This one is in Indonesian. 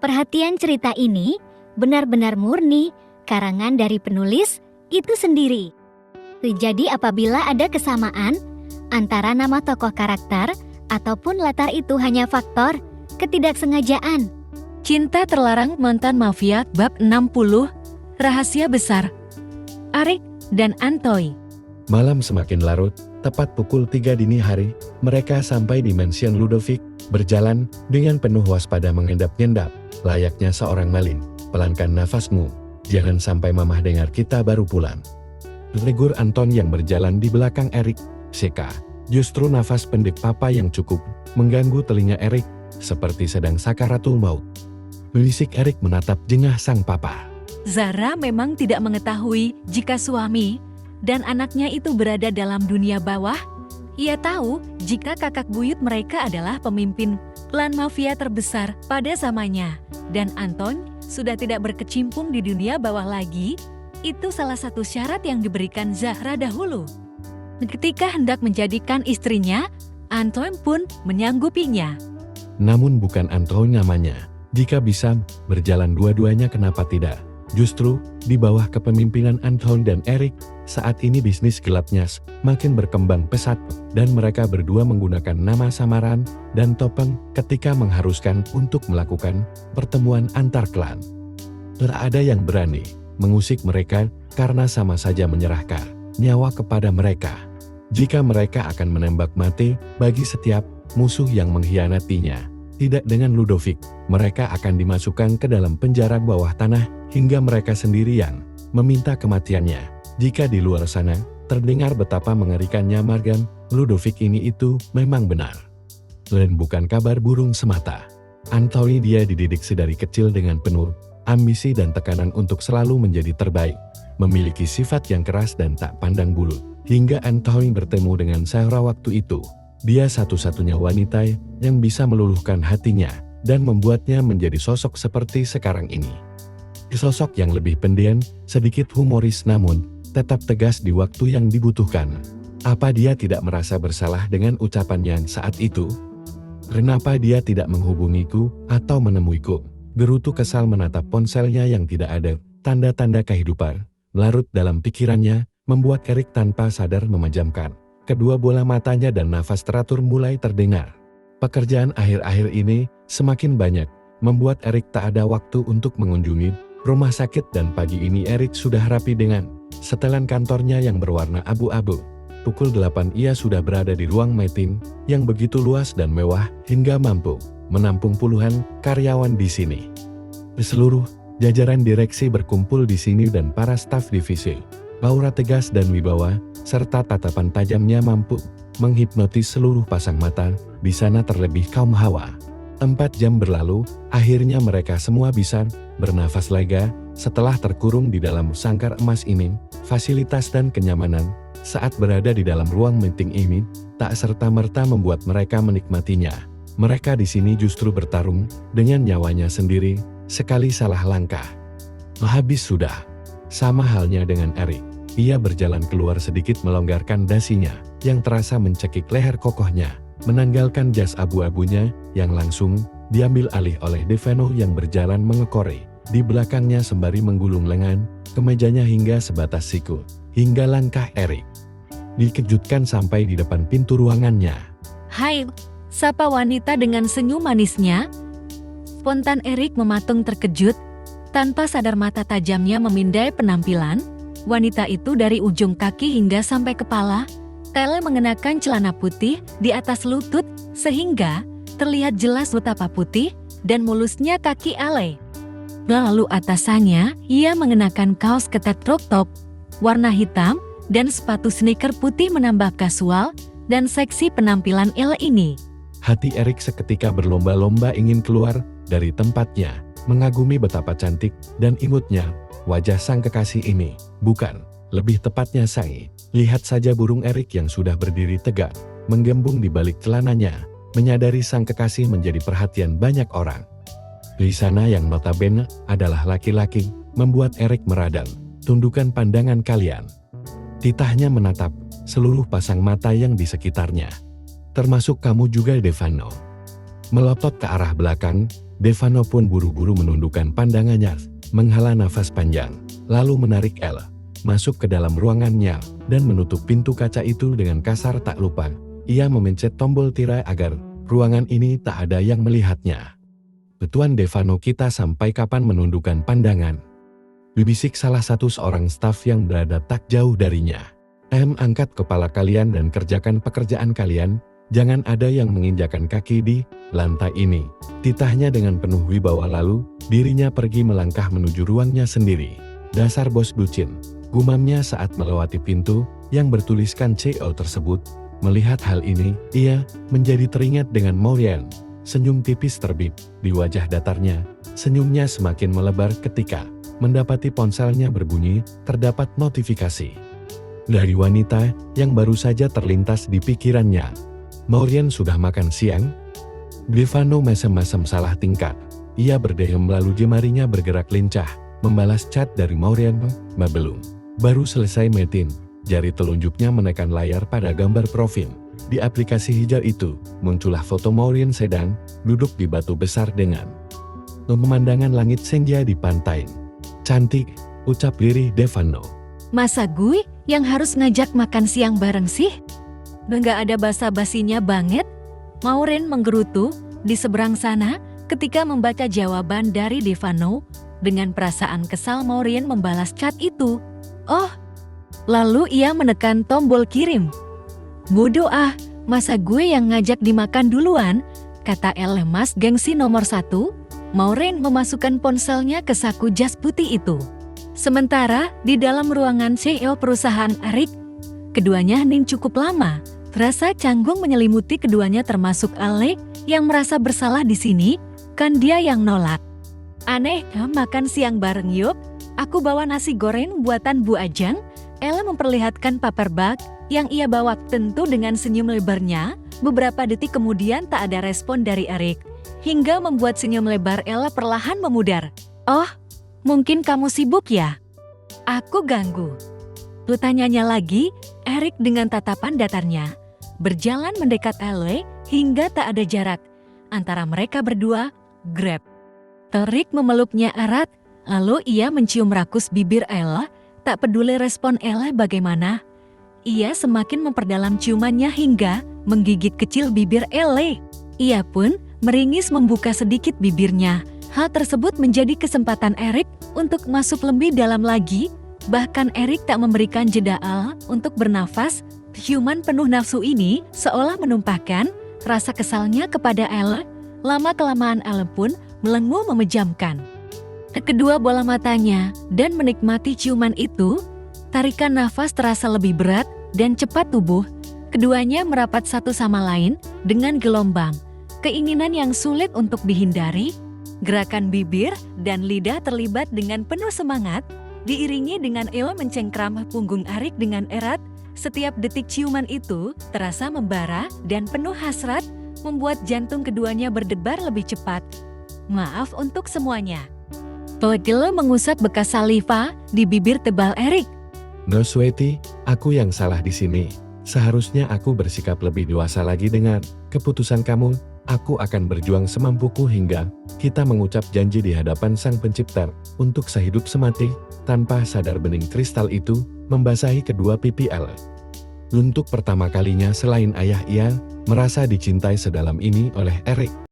Perhatian cerita ini benar-benar murni karangan dari penulis itu sendiri. Jadi apabila ada kesamaan antara nama tokoh karakter ataupun latar itu hanya faktor ketidaksengajaan. Cinta Terlarang Mantan Mafia Bab 60 Rahasia Besar Arik dan Antoy. Malam semakin larut, tepat pukul 3 dini hari, mereka sampai di mansion Ludovic, berjalan dengan penuh waspada mengendap-endap, layaknya seorang malin. Pelankan nafasmu, jangan sampai mamah dengar kita baru pulang. Tegur Anton yang berjalan di belakang Erik. Seka, justru nafas pendek papa yang cukup mengganggu telinga Erik, seperti sedang sakaratul maut. Berisik Erik menatap jengah sang papa. Zara memang tidak mengetahui jika suami dan anaknya itu berada dalam dunia bawah. Ia tahu jika kakak buyut mereka adalah pemimpin klan mafia terbesar pada zamannya. Dan Anton sudah tidak berkecimpung di dunia bawah lagi. Itu salah satu syarat yang diberikan Zahra dahulu. Ketika hendak menjadikan istrinya, Anton pun menyanggupinya. Namun bukan Anton namanya. Jika bisa berjalan dua-duanya kenapa tidak? Justru di bawah kepemimpinan Anton dan Erik, saat ini bisnis gelapnya makin berkembang pesat dan mereka berdua menggunakan nama samaran dan topeng ketika mengharuskan untuk melakukan pertemuan antar klan. Tak ada yang berani mengusik mereka karena sama saja menyerahkan nyawa kepada mereka. Jika mereka akan menembak mati bagi setiap musuh yang mengkhianatinya. Tidak dengan Ludovic, mereka akan dimasukkan ke dalam penjara bawah tanah hingga mereka sendirian meminta kematiannya. Jika di luar sana terdengar betapa mengerikannya Margan, Ludovic ini itu memang benar. Dan bukan kabar burung semata. Antoine dia dididik sedari kecil dengan penuh ambisi dan tekanan untuk selalu menjadi terbaik, memiliki sifat yang keras dan tak pandang bulu. Hingga Antoine bertemu dengan Zahra waktu itu. Dia satu-satunya wanita yang bisa meluluhkan hatinya dan membuatnya menjadi sosok seperti sekarang ini. Sosok yang lebih pendiam, sedikit humoris namun tetap tegas di waktu yang dibutuhkan. Apa dia tidak merasa bersalah dengan ucapannya saat itu? Kenapa dia tidak menghubungiku atau menemuiku? Gerutu kesal menatap ponselnya yang tidak ada tanda-tanda kehidupan. Larut dalam pikirannya, membuat Erik tanpa sadar memejamkan kedua bola matanya dan nafas teratur mulai terdengar. Pekerjaan akhir-akhir ini semakin banyak, membuat Erik tak ada waktu untuk mengunjungi rumah sakit dan pagi ini Erik sudah rapi dengan setelan kantornya yang berwarna abu-abu. Pukul 8 ia sudah berada di ruang meeting yang begitu luas dan mewah hingga mampu menampung puluhan karyawan di sini. Seluruh jajaran direksi berkumpul di sini dan para staf divisi. Aura tegas dan wibawa, serta tatapan tajamnya mampu menghipnotis seluruh pasang mata di sana terlebih kaum hawa. 4 jam berlalu, akhirnya mereka semua bisa bernafas lega setelah terkurung di dalam sangkar emas ini. Fasilitas dan kenyamanan saat berada di dalam ruang meeting ini tak serta-merta membuat mereka menikmatinya. Mereka di sini justru bertarung dengan nyawanya sendiri, sekali salah langkah habis sudah. Sama halnya dengan Erik. Ia berjalan keluar sedikit melonggarkan dasinya, yang terasa mencekik leher kokohnya, menanggalkan jas abu-abunya, yang langsung diambil alih oleh Deveno yang berjalan mengekori di belakangnya sembari menggulung lengan kemejanya hingga sebatas siku, hingga langkah Erik dikejutkan sampai di depan pintu ruangannya. Hai, sapa wanita dengan senyum manisnya. Spontan Erik mematung terkejut, tanpa sadar mata tajamnya memindai penampilan. Wanita itu dari ujung kaki hingga sampai kepala, Tele mengenakan celana putih di atas lutut, sehingga terlihat jelas betapa putih dan mulusnya kaki Ale. Lalu atasannya, ia mengenakan kaos ketat crop top, warna hitam, dan sepatu sneaker putih menambah kasual dan seksi penampilan Ale ini. Hati Erik seketika berlomba-lomba ingin keluar dari tempatnya, mengagumi betapa cantik dan imutnya wajah sang kekasih ini. Bukan, lebih tepatnya say. Lihat saja burung Erik yang sudah berdiri tegak, menggembung di balik celananya, menyadari sang kekasih menjadi perhatian banyak orang. Di sana yang notabene adalah laki-laki, membuat Erik meradang. Tundukkan pandangan kalian. Titahnya menatap seluruh pasang mata yang di sekitarnya. Termasuk kamu juga Devano. Melotot ke arah belakang, Devano pun buru-buru menundukkan pandangannya, menghela nafas panjang, lalu menarik Elle masuk ke dalam ruangannya dan menutup pintu kaca itu dengan kasar. Tak lupa, ia memencet tombol tirai agar ruangan ini tak ada yang melihatnya. "Tuan Devano, kita sampai kapan menundukkan pandangan?" Bibisik salah satu seorang staf yang berada tak jauh darinya. "Angkat kepala kalian dan kerjakan pekerjaan kalian. Jangan ada yang menginjakan kaki di lantai ini," titahnya dengan penuh wibawa, lalu dirinya pergi melangkah menuju ruangnya sendiri. "Dasar bos bucin," gumamnya saat melewati pintu yang bertuliskan CO tersebut. Melihat hal ini, ia menjadi teringat dengan Maureen. Senyum tipis terbit di wajah datarnya. Senyumnya semakin melebar ketika mendapati ponselnya berbunyi. Terdapat notifikasi dari wanita yang baru saja terlintas di pikirannya. Maureen sudah makan siang? Devano mesem-mesem salah tingkah. Ia berdeham lalu jemarinya bergerak lincah, membalas chat dari Maureen. Belum. Baru selesai meeting. Jari telunjuknya menekan layar pada gambar profil. Di aplikasi hijau itu, muncullah foto Maureen sedang duduk di batu besar dengan pemandangan langit senja di pantai. "Cantik," ucap lirih Devano. Masa gue yang harus ngajak makan siang bareng sih? Nggak ada basa-basinya banget. Maureen menggerutu di seberang sana ketika membaca jawaban dari Devano. Dengan perasaan kesal, Maureen membalas chat itu. "Oh." Lalu ia menekan tombol kirim. "Bodoh ah, masa gue yang ngajak dimakan duluan?" kata Elle lemas gengsi nomor 1. Maureen memasukkan ponselnya ke saku jas putih itu. Sementara di dalam ruangan CEO perusahaan Eric, keduanya hening cukup lama. Rasa canggung menyelimuti keduanya, termasuk Ale yang merasa bersalah di sini. Kan dia yang nolak. "Aneh, makan siang bareng yuk. Aku bawa nasi goreng buatan Bu Ajeng." Elle memperlihatkan paper bag yang ia bawa, tentu dengan senyum lebarnya. Beberapa detik kemudian tak ada respon dari Eric, hingga membuat senyum lebar Elle perlahan memudar. "Oh, mungkin kamu sibuk ya? Aku ganggu?" Tanyanya lagi, Eric dengan tatapan datarnya. Berjalan mendekat Elle hingga tak ada jarak antara mereka berdua. Grab. Eric memeluknya erat, lalu ia mencium rakus bibir Elle. Tak peduli respon Elle bagaimana, ia semakin memperdalam ciumannya hingga menggigit kecil bibir Elle. Ia pun meringis membuka sedikit bibirnya. Hal tersebut menjadi kesempatan Eric untuk masuk lebih dalam lagi. Bahkan Eric tak memberikan jeda Elle untuk bernafas. Ciuman penuh nafsu ini seolah menumpahkan rasa kesalnya kepada Elle. Lama-kelamaan Elle pun melenguh memejamkan kedua bola matanya dan menikmati ciuman itu. Tarikan nafas terasa lebih berat dan cepat. Tubuh keduanya merapat satu sama lain dengan gelombang keinginan yang sulit untuk dihindari. Gerakan bibir dan lidah terlibat dengan penuh semangat, diiringi dengan Elle mencengkram punggung Eric dengan erat. Setiap detik ciuman itu terasa membara dan penuh hasrat, membuat jantung keduanya berdebar lebih cepat. "Maaf untuk semuanya." Elle mengusap bekas saliva di bibir tebal Eric. "No sweetie, aku yang salah di sini. Seharusnya aku bersikap lebih dewasa lagi dengan keputusan kamu. Aku akan berjuang semampuku hingga kita mengucap janji di hadapan Sang Pencipta untuk sehidup semati." Tanpa sadar bening kristal itu membasahi kedua pipi Elle. Untuk pertama kalinya selain ayah, ia merasa dicintai sedalam ini oleh Eric.